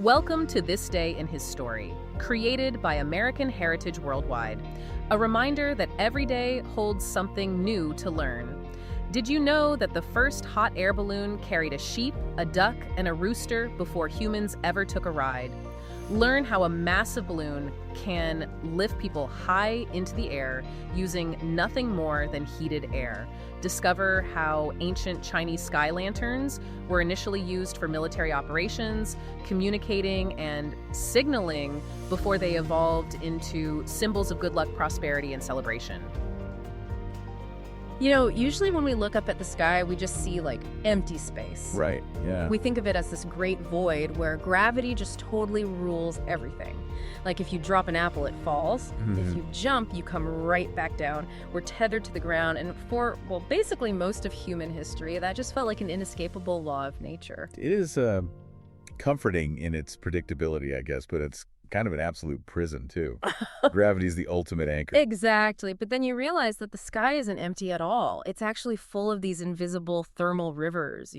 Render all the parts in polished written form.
Welcome to This Day in His Story, created by American Heritage Worldwide. A reminder that every day holds something new to learn. Did you know that the first hot air balloon carried a sheep, a duck, and a rooster before humans ever took a ride? Learn how a massive balloon can lift people high into the air using nothing more than heated air. Discover how ancient Chinese sky lanterns were initially used for military operations, communicating and signaling before they evolved into symbols of good luck, prosperity, and celebration. You know, usually when we look up at the sky, we just see like empty space. Right, yeah. We think of it as this great void where gravity just totally rules everything. Like if you drop an apple, it falls. If you jump, you come right back down. We're tethered to the ground. And for, well, basically most of human history, that just felt like an inescapable law of nature. It is comforting in its predictability, I guess, but it's kind of an absolute prison, too. Gravity is the ultimate anchor. Exactly. But then you realize that the sky isn't empty at all. It's actually full of these invisible thermal rivers,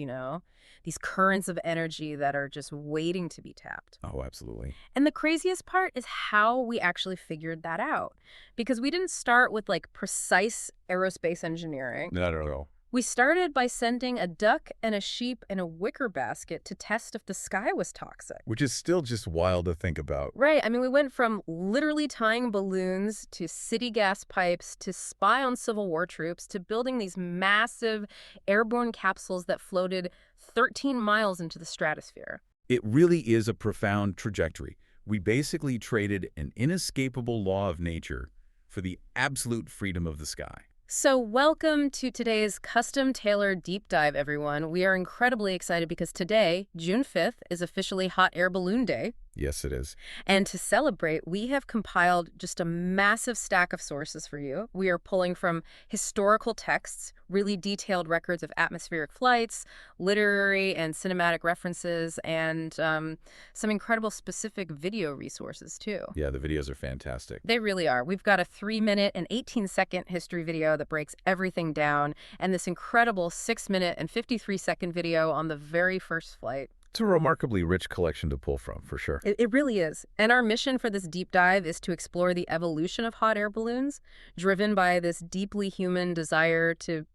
these currents of energy that are just waiting to be tapped. Oh, absolutely. And the craziest part is how we actually figured that out. Because we didn't start with like precise aerospace engineering. Not at all. We started by sending a duck and a sheep in a wicker basket to test if the sky was toxic. Which is still just wild to think about. Right. I mean, we went from literally tying balloons to city gas pipes to spy on Civil War troops to building these massive airborne capsules that floated 13 miles into the stratosphere. It really is a profound trajectory. We basically traded an inescapable law of nature for the absolute freedom of the sky. So welcome to today's custom-tailored deep dive, everyone. We are incredibly excited because today, June 5th, is officially Hot Air Balloon Day. Yes, it is. And to celebrate, we have compiled just a massive stack of sources for you. We are pulling from historical texts, really detailed records of atmospheric flights, literary and cinematic references, and some incredible specific video resources, too. Yeah, the videos are fantastic. They really are. We've got a 3-minute and 18-second history video that breaks everything down, and this incredible 6-minute and 53-second video on the very first flight. It's a remarkably rich collection to pull from, for sure. It really is. And our mission for this deep dive is to explore the evolution of hot air balloons, driven by this deeply human desire to,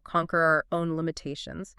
conquer our own limitations.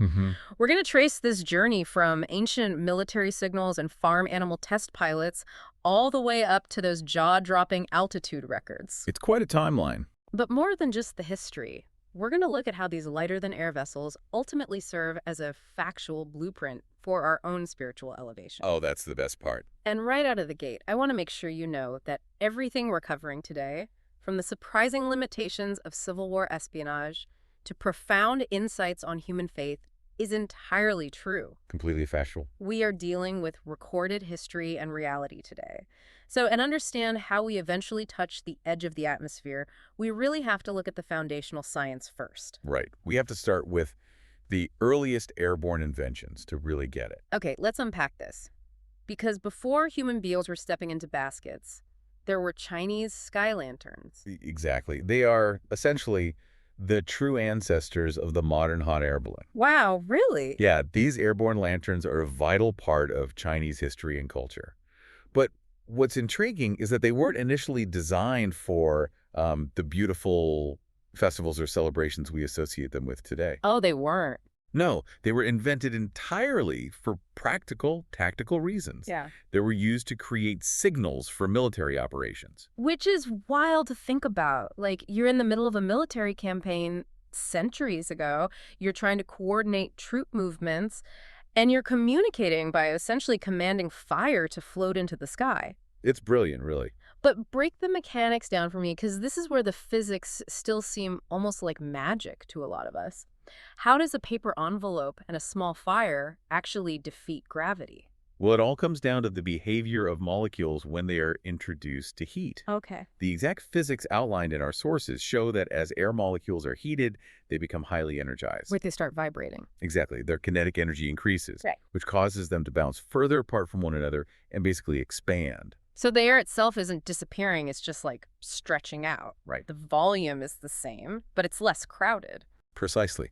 We're going to trace this journey from ancient military signals and farm animal test pilots all the way up to those jaw-dropping altitude records. It's quite a timeline. But more than just the history, we're going to look at how these lighter-than-air vessels ultimately serve as a factual blueprint for our own spiritual elevation. Oh, that's the best part. And right out of the gate, I want to make sure you know that everything we're covering today, from the surprising limitations of Civil War espionage to profound insights on human faith, is entirely true. Completely factual. We are dealing with recorded history and reality today. So, and understand how we eventually touch the edge of the atmosphere, we really have to look at the foundational science first. Right. We have to start with the earliest airborne inventions to really get it. Okay, let's unpack this. Because before human beings were stepping into baskets, there were Chinese sky lanterns. Exactly. They are essentially the true ancestors of the modern hot air balloon. Wow, really? Yeah, these airborne lanterns are a vital part of Chinese history and culture. But what's intriguing is that they weren't initially designed for the beautiful festivals or celebrations we associate them with today. Oh, they weren't. No, they were invented entirely for practical, tactical reasons. Yeah. They were used to create signals for military operations. Which is wild to think about. Like, you're in the middle of a military campaign centuries ago. You're trying to coordinate troop movements, and you're communicating by essentially commanding fire to float into the sky. It's brilliant, really. But break the mechanics down for me, because this is where the physics still seem almost like magic to a lot of us. How does a paper envelope and a small fire actually defeat gravity? Well, it all comes down to the behavior of molecules when they are introduced to heat. Okay. The exact physics outlined in our sources show that as air molecules are heated, they become highly energized. Wait, they start vibrating. Exactly. Their kinetic energy increases, Right. which causes them to bounce further apart from one another and basically expand. So the air itself isn't disappearing, it's just like stretching out. Right. The volume is the same, but it's less crowded. Precisely.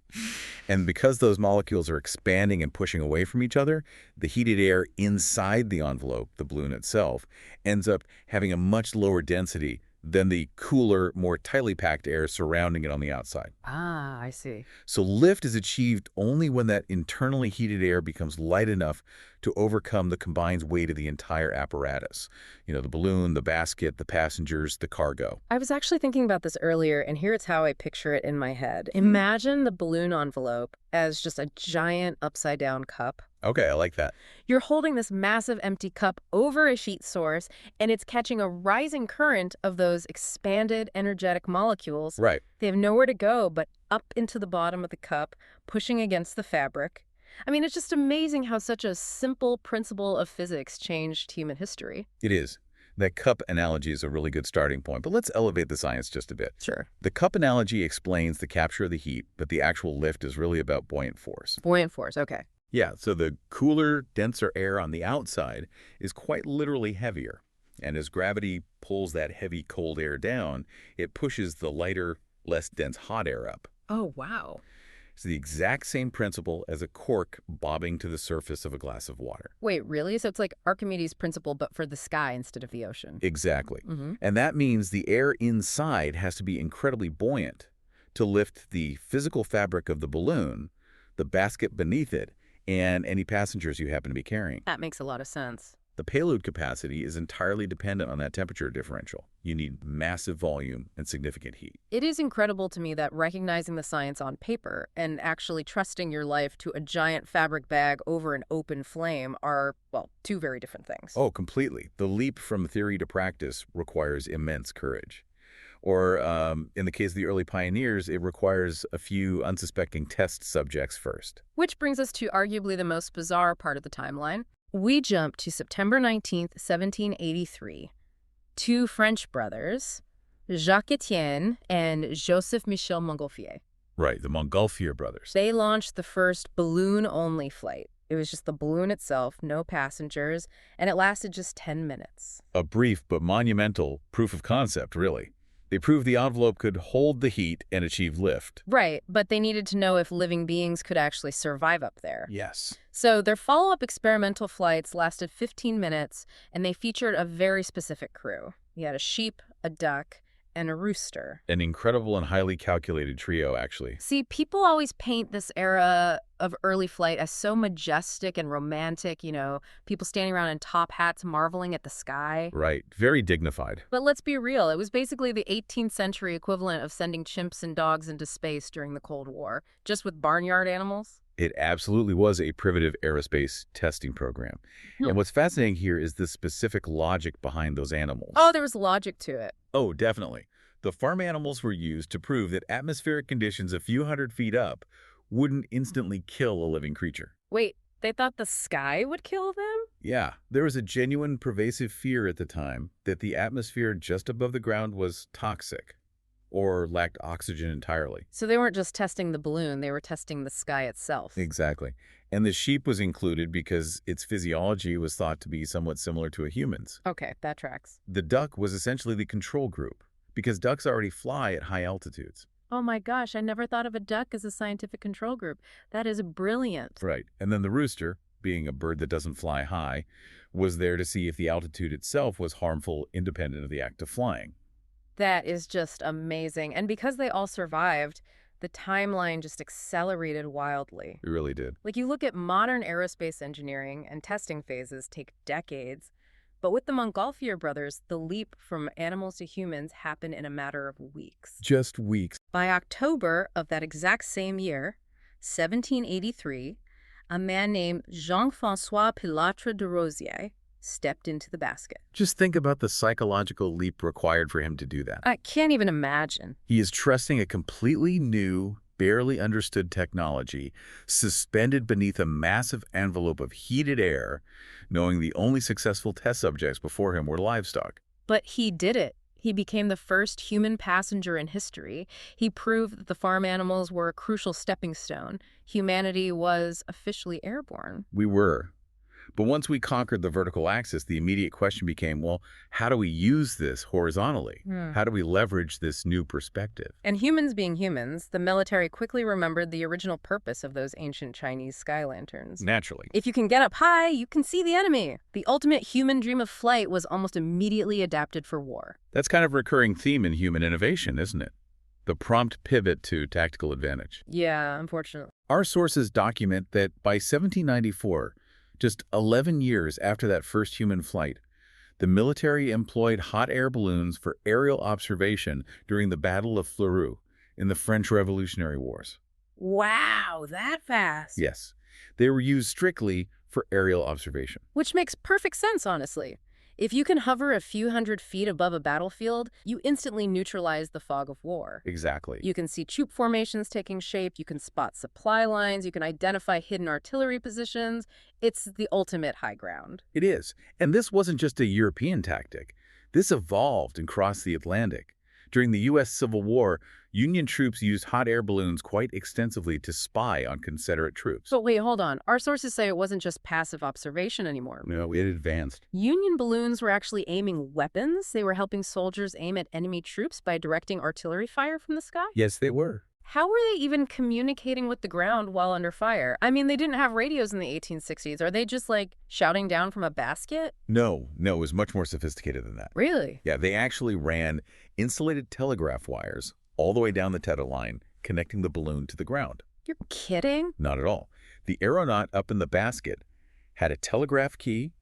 And because those molecules are expanding and pushing away from each other, the heated air inside the envelope, the balloon itself, ends up having a much lower density than the cooler, more tightly packed air surrounding it on the outside. Ah, I see. So lift is achieved only when that internally heated air becomes light enough to overcome the combined weight of the entire apparatus. The balloon, the basket, the passengers, the cargo. I was actually thinking about this earlier, and here's how I picture it in my head. Imagine the balloon envelope as just a giant upside-down cup. Okay, I like that. You're holding this massive empty cup over a heat source, and it's catching a rising current of those expanded energetic molecules. Right. They have nowhere to go but up into the bottom of the cup, pushing against the fabric. I mean, it's just amazing how such a simple principle of physics changed human history. It is. That cup analogy is a really good starting point, but let's elevate the science just a bit. Sure. The cup analogy explains the capture of the heat, but the actual lift is really about buoyant force. Buoyant force, okay. Yeah, so the cooler, denser air on the outside is quite literally heavier. And as gravity pulls that heavy, cold air down, it pushes the lighter, less dense hot air up. Oh, wow. It's the exact same principle as a cork bobbing to the surface of a glass of water. Wait, really? So it's like Archimedes' principle, but for the sky instead of the ocean. Exactly. And that means the air inside has to be incredibly buoyant to lift the physical fabric of the balloon, the basket beneath it, and any passengers you happen to be carrying. That makes a lot of sense. The payload capacity is entirely dependent on that temperature differential. You need massive volume and significant heat. It is incredible to me that recognizing the science on paper and actually trusting your life to a giant fabric bag over an open flame are, well, two very different things. Oh, completely. The leap from theory to practice requires immense courage. Or in the case of the early pioneers, it requires a few unsuspecting test subjects first. Which brings us to arguably the most bizarre part of the timeline. We jump to September 19th, 1783. Two French brothers, Jacques Etienne and Joseph Michel Montgolfier. Right, the Montgolfier brothers. They launched the first balloon-only flight. It was just the balloon itself, no passengers, and it lasted just 10 minutes. A brief but monumental proof of concept, really. They proved the envelope could hold the heat and achieve lift. Right, but they needed to know if living beings could actually survive up there. Yes. So their follow-up experimental flights lasted 15 minutes, and they featured a very specific crew. You had a sheep, a duck, and a rooster. An incredible and highly calculated trio, actually. See, people always paint this era of early flight as so majestic and romantic, people standing around in top hats marveling at the sky. Right. Very dignified. But let's be real, it was basically the 18th century equivalent of sending chimps and dogs into space during the Cold War, just with barnyard animals. It absolutely was a primitive aerospace testing program. And what's fascinating here is the specific logic behind those animals. Oh, there was logic to it. Oh, definitely. The farm animals were used to prove that atmospheric conditions a few hundred feet up wouldn't instantly kill a living creature. Wait, they thought the sky would kill them? Yeah, there was a genuine pervasive fear at the time that the atmosphere just above the ground was toxic or lacked oxygen entirely. So they weren't just testing the balloon, they were testing the sky itself. Exactly. And the sheep was included because its physiology was thought to be somewhat similar to a human's. Okay, that tracks. The duck was essentially the control group because ducks already fly at high altitudes. Oh my gosh, I never thought of a duck as a scientific control group. That is brilliant. Right. And then the rooster, being a bird that doesn't fly high, was there to see if the altitude itself was harmful independent of the act of flying. That is just amazing. And because they all survived, the timeline just accelerated wildly. It really did. Like, you look at modern aerospace engineering and testing phases take decades. But with the Montgolfier brothers, the leap from animals to humans happened in a matter of weeks. Just weeks. By October of that exact same year, 1783, a man named Jean-François Pilatre de Rosier stepped into the basket. Just think about the psychological leap required for him to do that. I can't even imagine. He is trusting a completely new, barely understood technology suspended beneath a massive envelope of heated air, knowing the only successful test subjects before him were livestock. But he did it. He became the first human passenger in history. He proved that the farm animals were a crucial stepping stone. Humanity was officially airborne. We were. But once we conquered the vertical axis, the immediate question became, well, how do we use this horizontally? How do we leverage this new perspective? And humans being humans, the military quickly remembered the original purpose of those ancient Chinese sky lanterns. Naturally. If you can get up high, you can see the enemy. The ultimate human dream of flight was almost immediately adapted for war. That's kind of a recurring theme in human innovation, isn't it? The prompt pivot to tactical advantage. Yeah, unfortunately. Our sources document that by 1794, just 11 years after that first human flight, the military employed hot air balloons for aerial observation during the Battle of Fleurus in the French Revolutionary Wars. Wow, that fast. Yes, they were used strictly for aerial observation. Which makes perfect sense, honestly. If you can hover a few hundred feet above a battlefield, you instantly neutralize the fog of war. Exactly. You can see troop formations taking shape, you can spot supply lines, you can identify hidden artillery positions. It's the ultimate high ground. It is. And this wasn't just a European tactic. This evolved and crossed the Atlantic. During the U.S. Civil War, Union troops used hot air balloons quite extensively to spy on Confederate troops. But wait, hold on. Our sources say it wasn't just passive observation anymore. No, it advanced. Union balloons were actually aiming weapons. They were helping soldiers aim at enemy troops by directing artillery fire from the sky. Yes, they were. How were they even communicating with the ground while under fire? I mean, they didn't have radios in the 1860s. Are they just, like, shouting down from a basket? No, it was much more sophisticated than that. Really? Yeah, they actually ran insulated telegraph wires all the way down the tether line, connecting the balloon to the ground. You're kidding? Not at all. The aeronaut up in the basket had a telegraph key,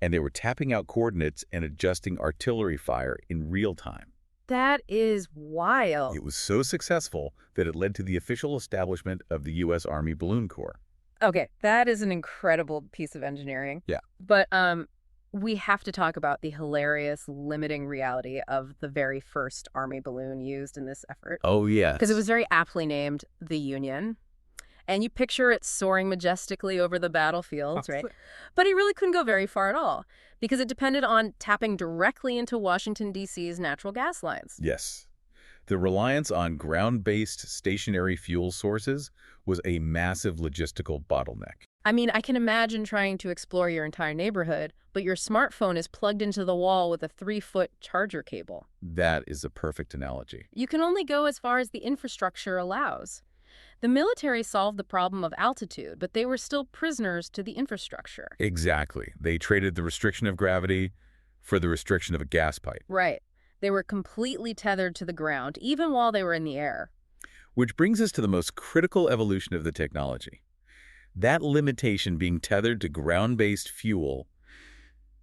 and they were tapping out coordinates and adjusting artillery fire in real time. That is wild. It was so successful that it led to the official establishment of the U.S. Army Balloon Corps. Okay, that is an incredible piece of engineering. Yeah. But we have to talk about the hilarious limiting reality of the very first Army balloon used in this effort. Oh, yes. Because it was very aptly named the Union. And you picture it soaring majestically over the battlefields, right? But it really couldn't go very far at all because it depended on tapping directly into Washington, D.C.'s natural gas lines. Yes. The reliance on ground-based stationary fuel sources was a massive logistical bottleneck. I mean, I can imagine trying to explore your entire neighborhood, but your smartphone is plugged into the wall with a 3-foot charger cable. That is a perfect analogy. You can only go as far as the infrastructure allows. The military solved the problem of altitude, but they were still prisoners to the infrastructure. Exactly. They traded the restriction of gravity for the restriction of a gas pipe. Right. They were completely tethered to the ground, even while they were in the air. Which brings us to the most critical evolution of the technology. That limitation, being tethered to ground-based fuel,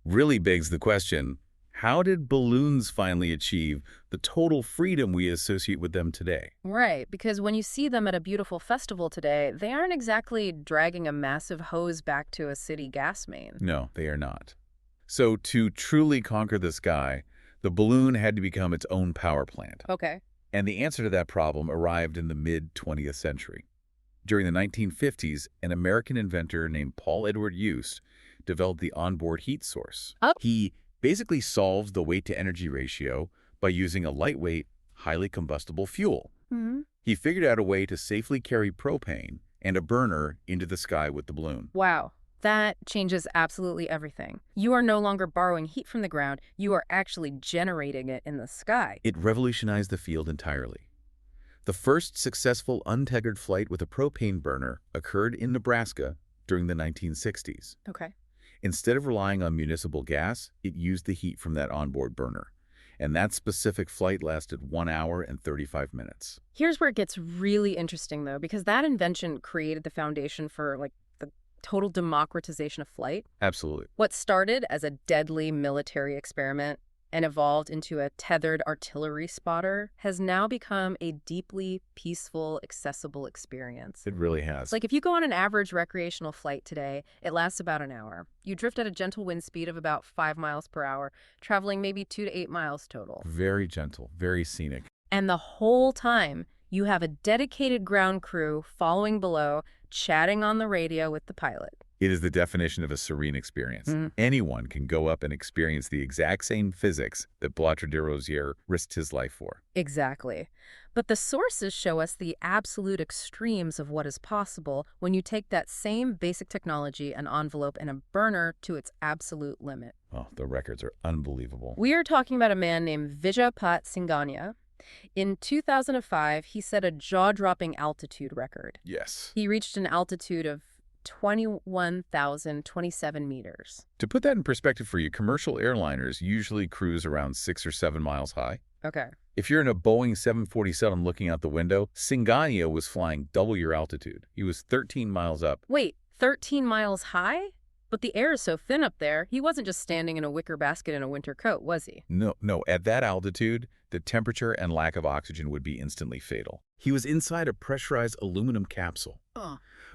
really begs the question, how did balloons finally achieve the total freedom we associate with them today? Right, because when you see them at a beautiful festival today, they aren't exactly dragging a massive hose back to a city gas main. No, they are not. So to truly conquer the sky, the balloon had to become its own power plant. Okay. And the answer to that problem arrived in the mid-20th century. During the 1950s, an American inventor named Paul Edward Yost developed the onboard heat source. Oh. He basically solves the weight-to-energy ratio by using a lightweight, highly combustible fuel. Mm-hmm. He figured out a way to safely carry propane and a burner into the sky with the balloon. Wow. That changes absolutely everything. You are no longer borrowing heat from the ground. You are actually generating it in the sky. It revolutionized the field entirely. The first successful untethered flight with a propane burner occurred in Nebraska during the 1960s. Okay. Instead of relying on municipal gas, it used the heat from that onboard burner. And that specific flight lasted 1 hour and 35 minutes. Here's where it gets really interesting, though, because that invention created the foundation for, like, the total democratization of flight. Absolutely. What started as a deadly military experiment and evolved into a tethered artillery spotter has now become a deeply peaceful, accessible experience. It really has. Like if you go on an average recreational flight today, it lasts about an hour. You drift at a gentle wind speed of about 5 miles per hour, traveling maybe 2 to 8 miles total. Very gentle, very scenic. And the whole time, you have a dedicated ground crew following below, chatting on the radio with the pilot. It is the definition of a serene experience. Anyone can go up and experience the exact same physics that Blatre de Rosière risked his life for. Exactly. But the sources show us the absolute extremes of what is possible when you take that same basic technology and envelope in a burner to its absolute limit. Oh, the records are unbelievable. We are talking about a man named Vijaypat Singhania. In 2005, he set a jaw-dropping altitude record. Yes. He reached an altitude of 21,027 meters. To put that in perspective for you, commercial airliners usually cruise around 6 or 7 miles high. Okay. If you're in a Boeing 747 looking out the window, Singhania was flying double your altitude. He was 13 miles up. Wait, 13 miles high? But the air is so thin up there, he wasn't just standing in a wicker basket in a winter coat, was he? No. At that altitude, the temperature and lack of oxygen would be instantly fatal. He was inside a pressurized aluminum capsule.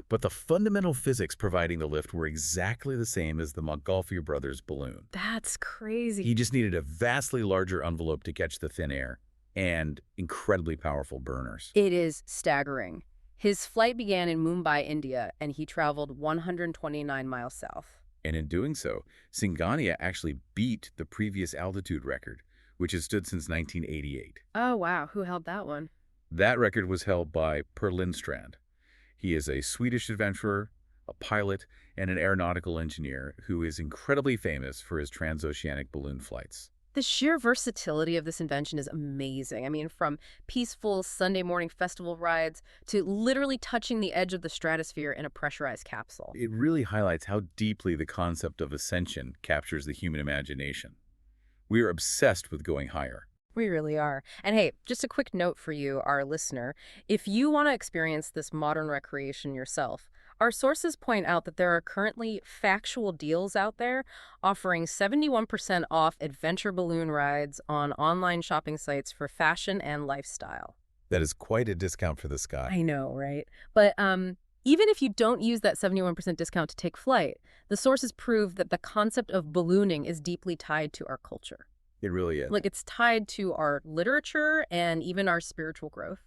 But the fundamental physics providing the lift were exactly the same as the Montgolfier Brothers balloon. That's crazy. He just needed a vastly larger envelope to catch the thin air and incredibly powerful burners. It is staggering. His flight began in Mumbai, India, and he traveled 129 miles south. And in doing so, Singhania actually beat the previous altitude record, which has stood since 1988. Oh, wow. Who held that one? That record was held by Per Lindstrand. He is a Swedish adventurer, a pilot, and an aeronautical engineer who is incredibly famous for his transoceanic balloon flights. The sheer versatility of this invention is amazing. I mean, from peaceful Sunday morning festival rides to literally touching the edge of the stratosphere in a pressurized capsule. It really highlights how deeply the concept of ascension captures the human imagination. We are obsessed with going higher. We really are. And hey, just a quick note for you, our listener. If you want to experience this modern recreation yourself, our sources point out that there are currently factual deals out there offering 71% off adventure balloon rides on online shopping sites for fashion and lifestyle. That is quite a discount for this guy. I know, right? But even if you don't use that 71% discount to take flight, the sources prove that the concept of ballooning is deeply tied to our culture. It really is. Like, it's tied to our literature and even our spiritual growth.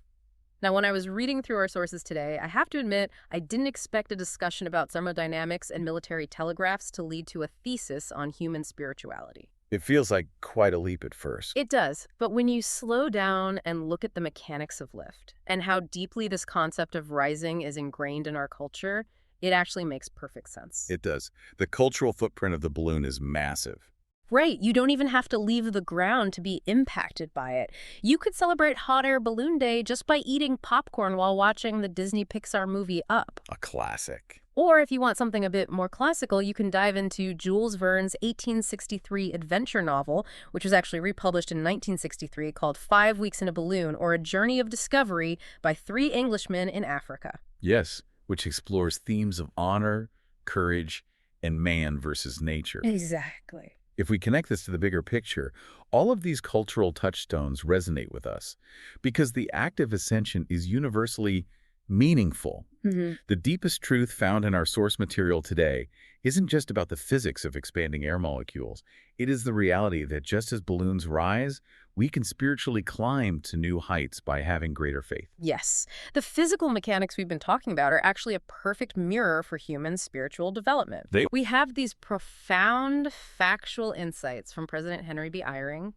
Now, when I was reading through our sources today, I have to admit I didn't expect a discussion about thermodynamics and military telegraphs to lead to a thesis on human spirituality. It feels like quite a leap at first. It does, but when you slow down and look at the mechanics of lift and how deeply this concept of rising is ingrained in our culture, it actually makes perfect sense. It does. The cultural footprint of the balloon is massive. Right, you don't even have to leave the ground to be impacted by it. You could celebrate Hot Air Balloon Day just by eating popcorn while watching the Disney Pixar movie Up. A classic. Or if you want something a bit more classical, you can dive into Jules Verne's 1863 adventure novel, which was actually republished in 1963, called 5 Weeks in a Balloon, or A Journey of Discovery by 3 Englishmen in Africa. Yes, which explores themes of honor, courage, and man versus nature. Exactly. If we connect this to the bigger picture, all of these cultural touchstones resonate with us because the act of ascension is universally meaningful. The deepest truth found in our source material today isn't just about the physics of expanding air molecules. It is the reality that just as balloons rise, we can spiritually climb to new heights by having greater faith. Yes. The physical mechanics we've been talking about are actually a perfect mirror for human spiritual development. We have these profound factual insights from President Henry B. Eyring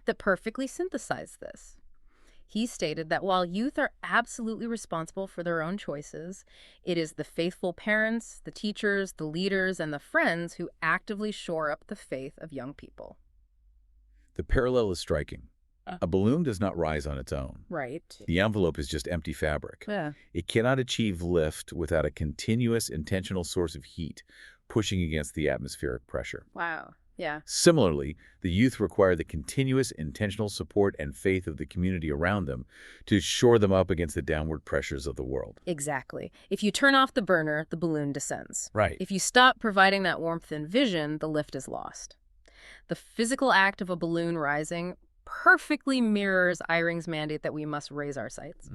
that perfectly synthesize this. He stated that while youth are absolutely responsible for their own choices, it is the faithful parents, the teachers, the leaders, and the friends who actively shore up the faith of young people. The parallel is striking. A balloon does not rise on its own. Right. The envelope is just empty fabric. Yeah. It cannot achieve lift without a continuous, intentional source of heat pushing against the atmospheric pressure. Wow. Yeah. Similarly, the youth require the continuous, intentional support and faith of the community around them to shore them up against the downward pressures of the world. Exactly. If you turn off the burner, the balloon descends. Right. If you stop providing that warmth and vision, the lift is lost. The physical act of a balloon rising perfectly mirrors Eyring's mandate that we must raise our sights.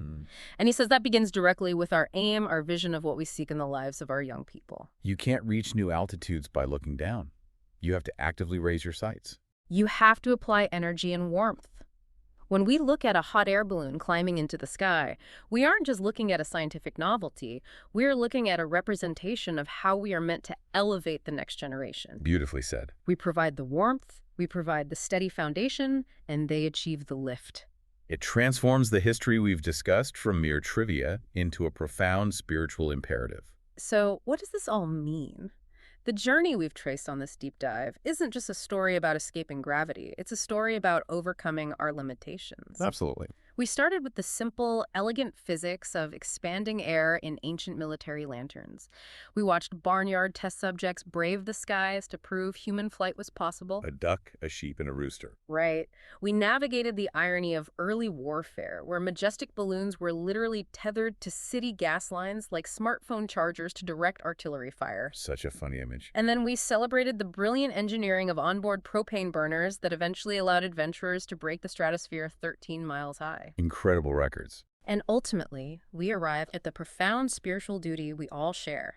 And he says that begins directly with our aim, our vision of what we seek in the lives of our young people. You can't reach new altitudes by looking down. You have to actively raise your sights. You have to apply energy and warmth. When we look at a hot air balloon climbing into the sky, we aren't just looking at a scientific novelty, we're looking at a representation of how we are meant to elevate the next generation. Beautifully said. We provide the warmth, we provide the steady foundation, and they achieve the lift. It transforms the history we've discussed from mere trivia into a profound spiritual imperative. So, what does this all mean? The journey we've traced on this deep dive isn't just a story about escaping gravity. It's a story about overcoming our limitations. Absolutely. We started with the simple, elegant physics of expanding air in ancient military lanterns. We watched barnyard test subjects brave the skies to prove human flight was possible. A duck, a sheep, and a rooster. Right. We navigated the irony of early warfare, where majestic balloons were literally tethered to city gas lines like smartphone chargers to direct artillery fire. Such a funny image. And then we celebrated the brilliant engineering of onboard propane burners that eventually allowed adventurers to break the stratosphere 13 miles high. Incredible records. And ultimately, we arrived at the profound spiritual duty we all share,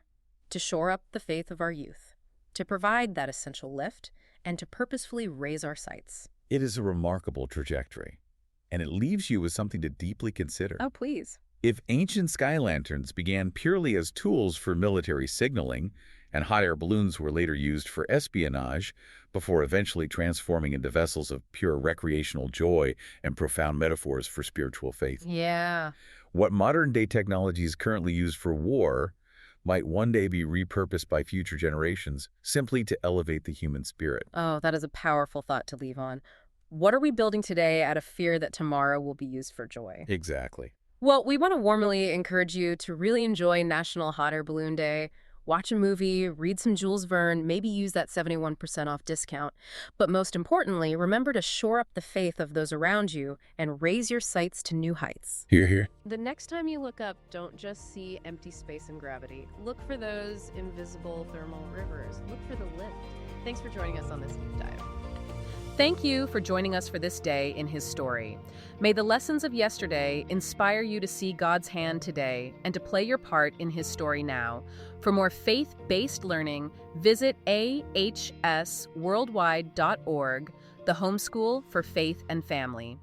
to shore up the faith of our youth, to provide that essential lift, and to purposefully raise our sights. It is a remarkable trajectory, and it leaves you with something to deeply consider. Oh, please. If ancient sky lanterns began purely as tools for military signaling, and hot air balloons were later used for espionage, before eventually transforming into vessels of pure recreational joy and profound metaphors for spiritual faith. Yeah. What modern-day technology is currently used for war might one day be repurposed by future generations simply to elevate the human spirit. Oh, that is a powerful thought to leave on. What are we building today out of fear that tomorrow will be used for joy? Exactly. Well, we want to warmly encourage you to really enjoy National Hot Air Balloon Day. Watch a movie, read some Jules Verne, maybe use that 71% off discount. But most importantly, remember to shore up the faith of those around you and raise your sights to new heights. Hear, hear. The next time you look up, don't just see empty space and gravity. Look for those invisible thermal rivers. Look for the lift. Thanks for joining us on this deep dive. Thank you for joining us for this day in His story. May the lessons of yesterday inspire you to see God's hand today and to play your part in His story now. For more faith-based learning, visit ahsworldwide.org, the homeschool for faith and family.